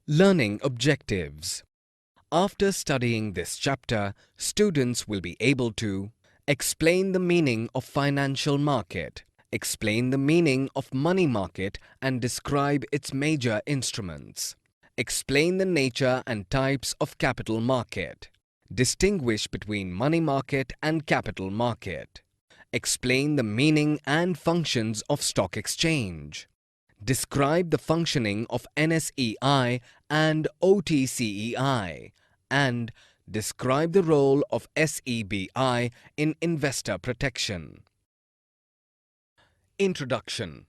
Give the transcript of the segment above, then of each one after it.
Learning objectives. After studying this chapter, students will be able to explain the meaning of financial market, explain the meaning of money market and describe its major instruments, explain the nature and types of capital market, distinguish between money market and capital market, explain the meaning and functions of stock exchange, describe the functioning of NSEI and OTCEI, and describe the role of SEBI in investor protection. Introduction.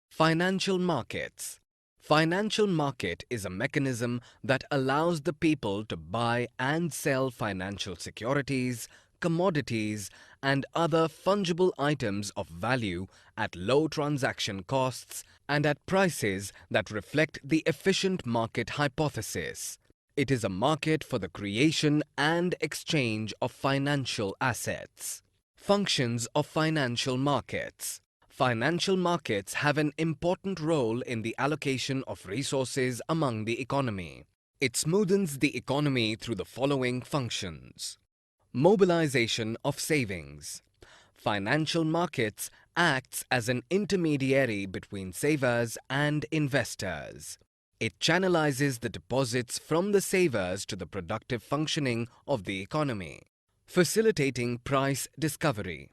Financial markets. Financial market is a mechanism that allows the people to buy and sell financial securities, commodities, and other fungible items of value at low transaction costs and at prices that reflect the efficient market hypothesis. It is a market for the creation and exchange of financial assets. Functions of financial markets. Financial markets have an important role in the allocation of resources among the economy. It smoothens the economy through the following functions. Mobilization of savings. Financial markets acts as an intermediary between savers and investors. It channelizes the deposits from the savers to the productive functioning of the economy. Facilitating price discovery.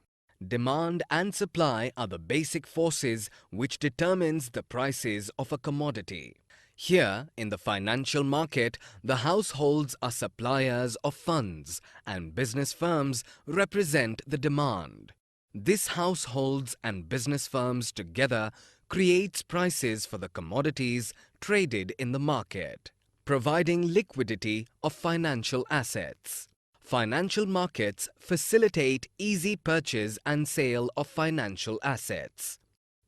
Demand and supply are the basic forces which determines the prices of a commodity. Here, in the financial market, the households are suppliers of funds and business firms represent the demand. This households and business firms together creates prices for the commodities traded in the market, providing liquidity of financial assets. Financial markets facilitate easy purchase and sale of financial assets.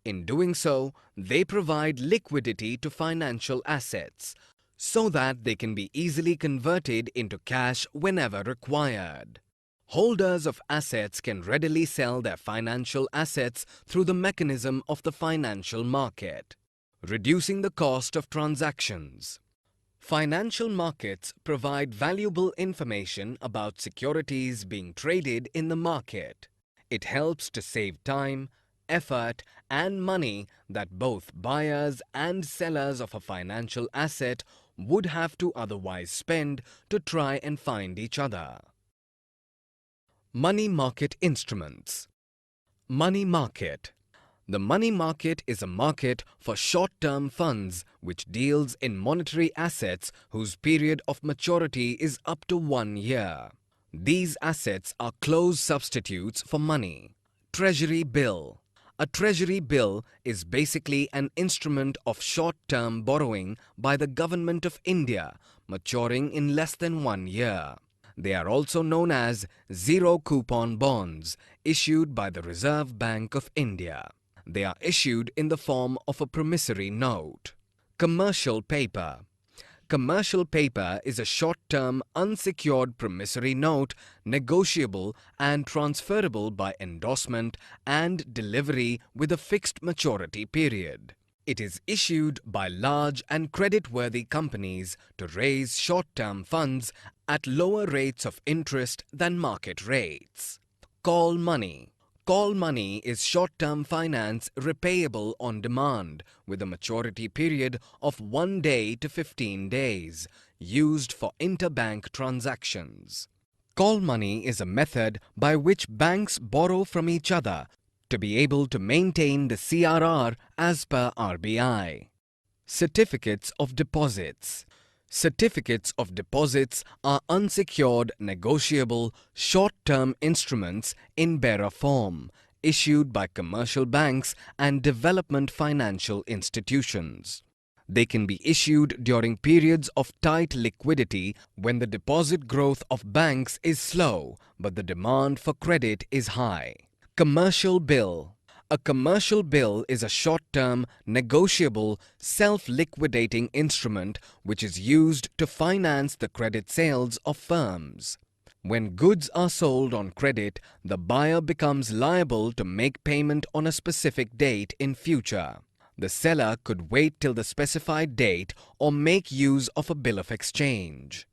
In doing so, they provide liquidity to financial assets so that they can be easily converted into cash whenever required. Holders of assets can readily sell their financial assets through the mechanism of the financial market, reducing the cost of transactions. Financial markets provide valuable information about securities being traded in the market. It helps to save time, effort, and money that both buyers and sellers of a financial asset would have to otherwise spend to try and find each other. Money market instruments. Money market. The money market is a market for short-term funds which deals in monetary assets whose period of maturity is up to 1 year. These assets are close substitutes for money. Treasury bill. A treasury bill is basically an instrument of short-term borrowing by the Government of India, maturing in less than 1 year. They are also known as zero-coupon bonds, issued by the Reserve Bank of India. They are issued in the form of a promissory note. Commercial paper. Commercial paper is a short-term unsecured promissory note, negotiable and transferable by endorsement and delivery with a fixed maturity period. It is issued by large and creditworthy companies to raise short-term funds at lower rates of interest than market rates. Call money. Call money is short-term finance repayable on demand with a maturity period of 1 day to 15 days, used for interbank transactions. Call money is a method by which banks borrow from each other to be able to maintain the CRR as per RBI. Certificates of deposits. Certificates of deposits are unsecured, negotiable, short-term instruments in bearer form, issued by commercial banks and development financial institutions. They can be issued during periods of tight liquidity when the deposit growth of banks is slow, but the demand for credit is high. Commercial bill. A commercial bill is a short-term, negotiable, self-liquidating instrument which is used to finance the credit sales of firms. When goods are sold on credit, the buyer becomes liable to make payment on a specific date in future. The seller could wait till the specified date or make use of a bill of exchange.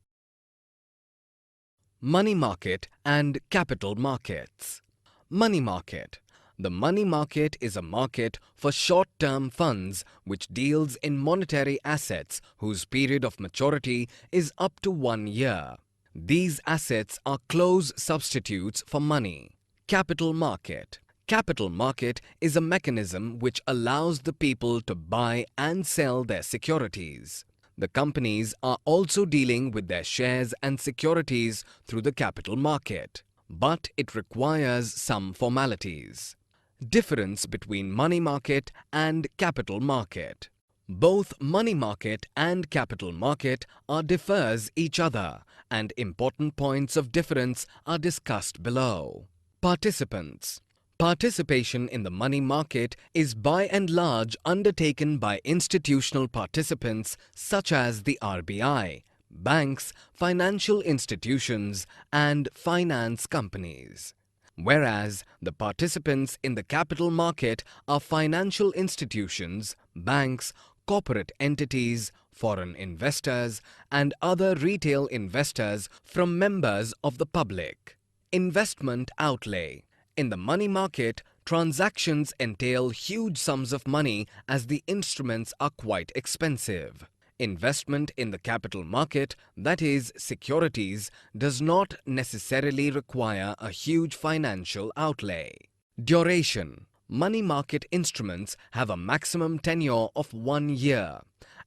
Money market and capital markets. Money market. The money market is a market for short-term funds which deals in monetary assets whose period of maturity is up to 1 year. These assets are close substitutes for money. Capital market. Capital market is a mechanism which allows the people to buy and sell their securities. The companies are also dealing with their shares and securities through the capital market, but it requires some formalities. Difference between money market and capital market. Both money market and capital market are differs each other, and important points of difference are discussed below. Participants. Participation in the money market is by and large undertaken by institutional participants such as the RBI, banks, financial institutions, and finance companies. Whereas the participants in the capital market are financial institutions, banks, corporate entities, foreign investors, and other retail investors from members of the public. Investment outlay. In the money market, transactions entail huge sums of money as the instruments are quite expensive. Investment in the capital market, that is, securities, does not necessarily require a huge financial outlay. Duration. Money market instruments have a maximum tenure of 1 year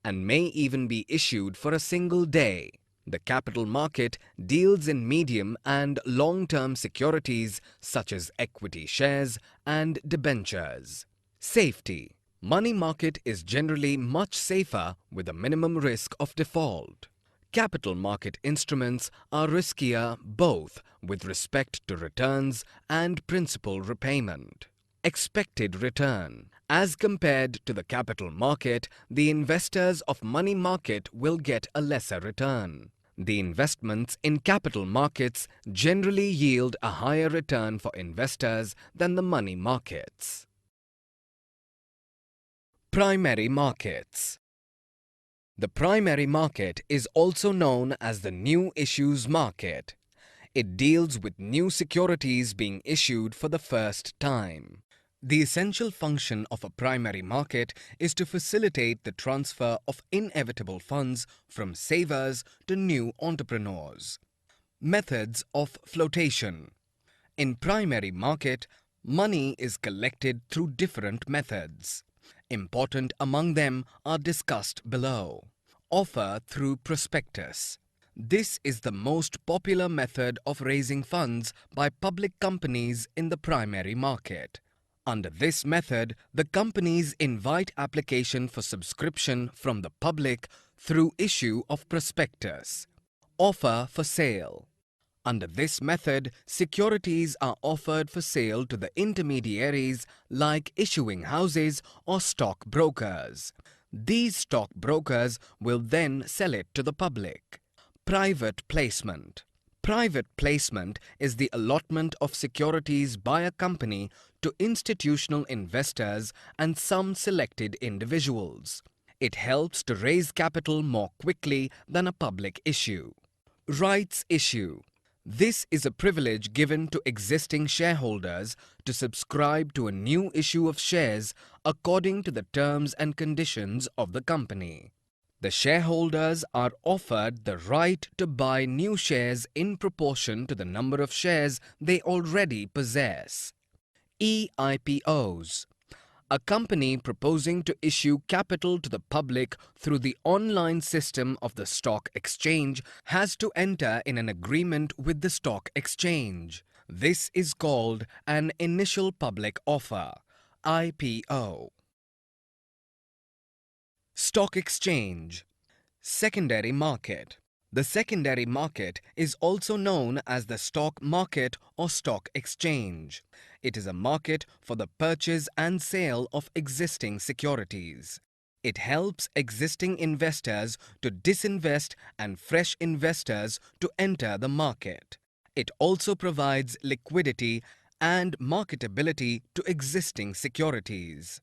and may even be issued for a single day. The capital market deals in medium and long-term securities such as equity shares and debentures. Safety. Money market is generally much safer with a minimum risk of default. Capital market instruments are riskier both with respect to returns and principal repayment. Expected return. As compared to the capital market, the investors of money market will get a lesser return. The investments in capital markets generally yield a higher return for investors than the money markets. Primary markets. The primary market is also known as the new issues market. It deals with new securities being issued for the first time. The essential function of a primary market is to facilitate the transfer of inevitable funds from savers to new entrepreneurs. Methods of flotation. In primary market, money is collected through different methods. Important among them are discussed below. Offer through prospectus. This is the most popular method of raising funds by public companies in the primary market. Under this method, the companies invite application for subscription from the public through issue of prospectus. Offer for sale. Under this method, securities are offered for sale to the intermediaries like issuing houses or stock brokers. These stock brokers will then sell it to the public. Private placement. Private placement is the allotment of securities by a company to institutional investors and some selected individuals. It helps to raise capital more quickly than a public issue. Rights issue. This is a privilege given to existing shareholders to subscribe to a new issue of shares according to the terms and conditions of the company. The shareholders are offered the right to buy new shares in proportion to the number of shares they already possess. EIPOs. A company proposing to issue capital to the public through the online system of the stock exchange has to enter in an agreement with the stock exchange. This is called an initial public offer, IPO. Stock exchange. Secondary market. The secondary market is also known as the stock market or stock exchange. It is a market for the purchase and sale of existing securities. It helps existing investors to disinvest and fresh investors to enter the market. It also provides liquidity and marketability to existing securities.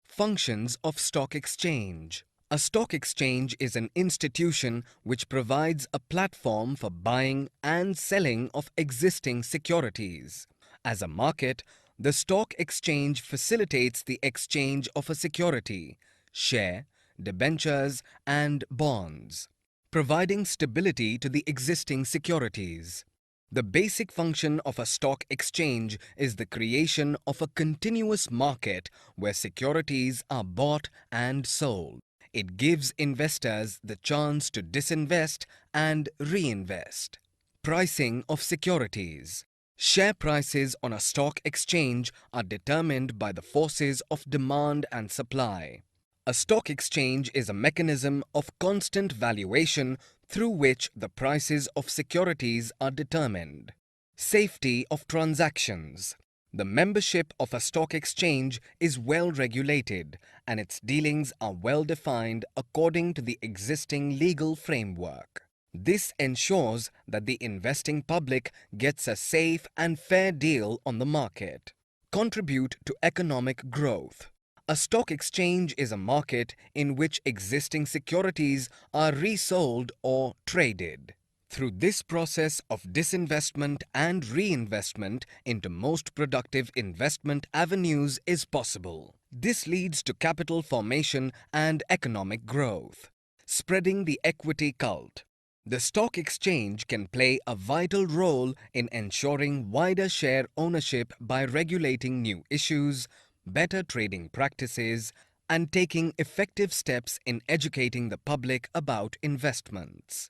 Functions of stock exchange. A stock exchange is an institution which provides a platform for buying and selling of existing securities. As a market, the stock exchange facilitates the exchange of a security, share, debentures, and bonds, providing stability to the existing securities. The basic function of a stock exchange is the creation of a continuous market where securities are bought and sold. It gives investors the chance to disinvest and reinvest. Pricing of securities. Share prices on a stock exchange are determined by the forces of demand and supply. A stock exchange is a mechanism of constant valuation through which the prices of securities are determined. Safety of transactions. The membership of a stock exchange is well regulated and its dealings are well defined according to the existing legal framework. This ensures that the investing public gets a safe and fair deal on the market. Contribute to economic growth. A stock exchange is a market in which existing securities are resold or traded. Through this process of disinvestment and reinvestment into most productive investment avenues is possible. This leads to capital formation and economic growth. Spreading the equity cult. The stock exchange can play a vital role in ensuring wider share ownership by regulating new issues, better trading practices, and taking effective steps in educating the public about investments.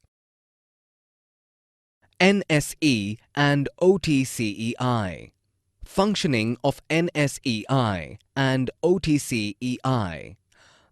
NSE and OTCEI. Functioning of NSEI and OTCEI.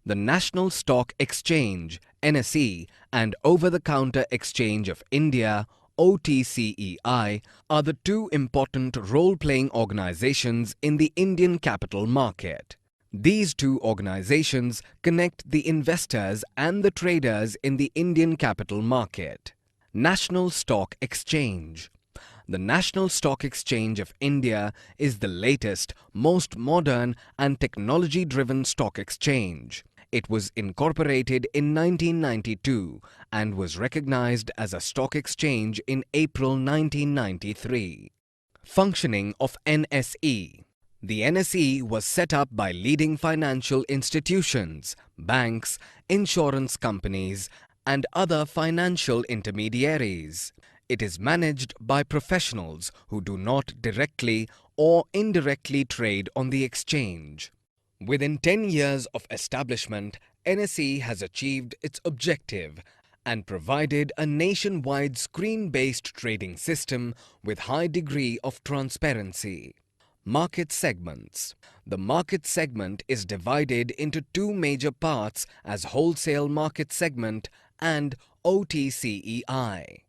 The National Stock Exchange (NSE) and Over-the-Counter Exchange of India (OTCEI) are the two important role-playing organizations in the Indian capital market. These two organizations connect the investors and the traders in the Indian capital market. National Stock Exchange. The National Stock Exchange of India is the latest, most modern and technology-driven stock exchange. It was incorporated in 1992 and was recognized as a stock exchange in April 1993. Functioning of NSE. The NSE was set up by leading financial institutions, banks, insurance companies, and other financial intermediaries. It is managed by professionals who do not directly or indirectly trade on the exchange. Within 10 years of establishment, NSE has achieved its objective and provided a nationwide screen-based trading system with high degree of transparency. Market segments. The market segment is divided into two major parts as wholesale market segment and OTCEI.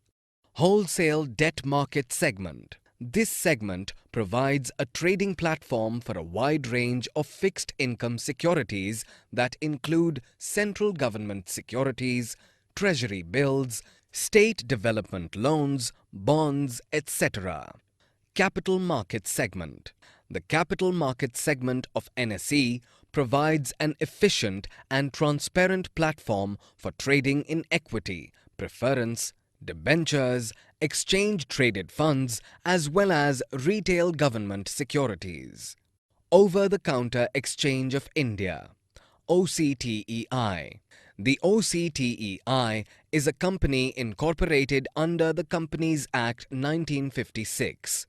Wholesale debt market segment. This segment provides a trading platform for a wide range of fixed income securities that include central government securities, treasury bills, state development loans, bonds, etc. Capital market segment. The capital market segment of NSE provides an efficient and transparent platform for trading in equity, preference, debentures, exchange-traded funds, as well as retail government securities. Over-the-Counter Exchange of India (OCTEI). The OCTEI is a company incorporated under the Companies Act 1956.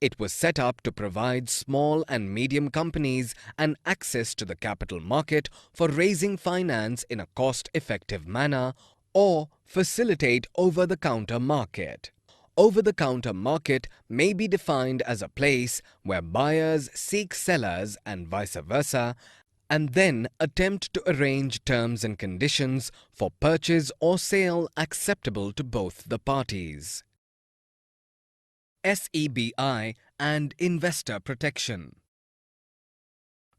It was set up to provide small and medium companies an access to the capital market for raising finance in a cost-effective manner or facilitate over-the-counter market. Over-the-counter market may be defined as a place where buyers seek sellers and vice versa, and then attempt to arrange terms and conditions for purchase or sale acceptable to both the parties. SEBI and investor protection.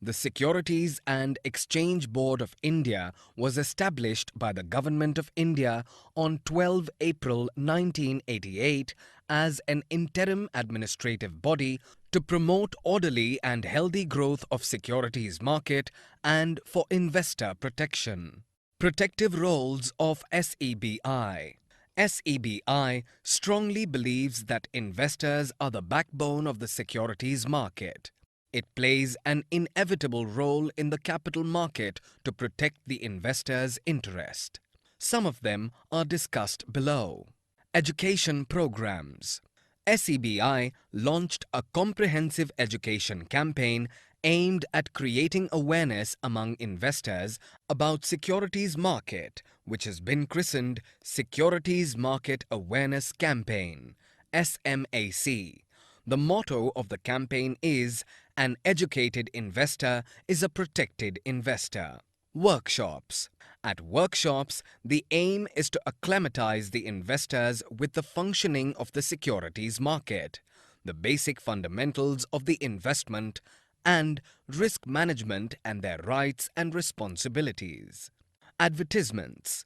The Securities and Exchange Board of India was established by the Government of India on 12 April 1988 as an interim administrative body to promote orderly and healthy growth of securities market and for investor protection. Protective roles of SEBI. SEBI strongly believes that investors are the backbone of the securities market. It plays an inevitable role in the capital market to protect the investor's interest. Some of them are discussed below. Education programs. SEBI launched a comprehensive education campaign aimed at creating awareness among investors about securities market, which has been christened Securities Market Awareness Campaign, SMAC. The motto of the campaign is, "An educated investor is a protected investor." Workshops. At workshops, the aim is to acclimatize the investors with the functioning of the securities market, the basic fundamentals of the investment, and risk management and their rights and responsibilities. Advertisements.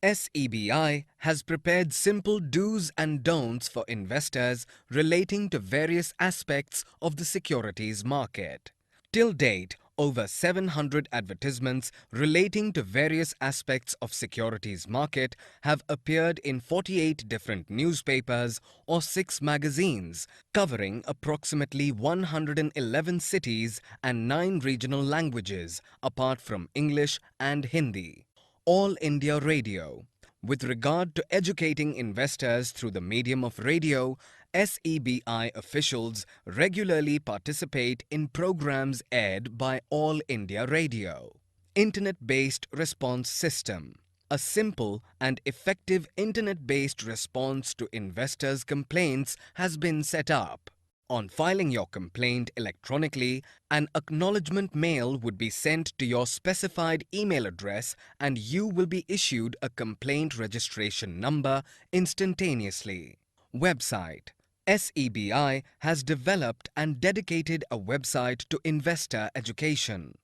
SEBI has prepared simple do's and don'ts for investors relating to various aspects of the securities market. Till date, over 700 advertisements relating to various aspects of securities market have appeared in 48 different newspapers or 6 magazines, covering approximately 111 cities and 9 regional languages, apart from English and Hindi. All India Radio. With regard to educating investors through the medium of radio, SEBI officials regularly participate in programs aired by All India Radio. Internet-based response system. A simple and effective internet-based response to investors' complaints has been set up. On filing your complaint electronically, an acknowledgement mail would be sent to your specified email address and you will be issued a complaint registration number instantaneously. Website. SEBI has developed and dedicated a website to investor education.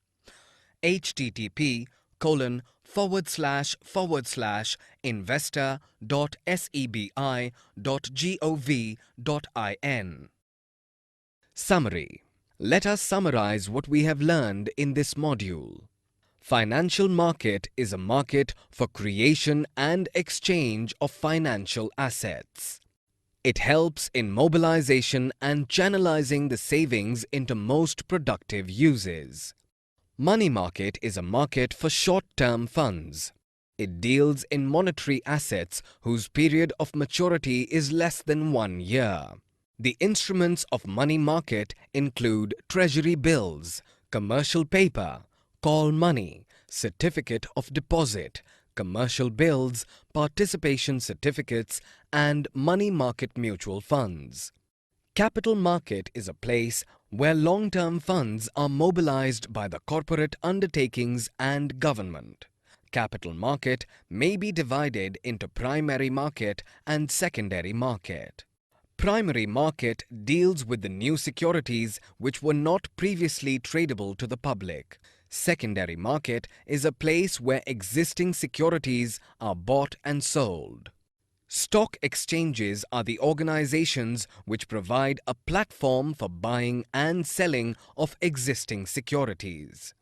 http://investor.sebi.gov.in. Summary. Let us summarize what we have learned in this module. Financial market is a market for creation and exchange of financial assets. It helps in mobilization and channelizing the savings into most productive uses. Money market is a market for short-term funds. It deals in monetary assets whose period of maturity is less than 1 year. The instruments of money market include treasury bills, commercial paper, call money, certificate of deposit, commercial bills, participation certificates, and money market mutual funds. Capital market is a place where long-term funds are mobilized by the corporate undertakings and government. Capital market may be divided into primary market and secondary market. Primary market deals with the new securities which were not previously tradable to the public. Secondary market is a place where existing securities are bought and sold. Stock exchanges are the organizations which provide a platform for buying and selling of existing securities.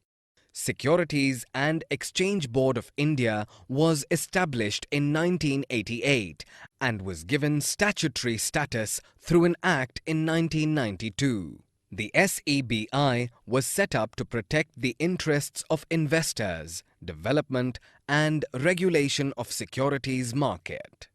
Securities and Exchange Board of India was established in 1988 and was given statutory status through an Act in 1992. The SEBI was set up to protect the interests of investors, development and regulation of securities market.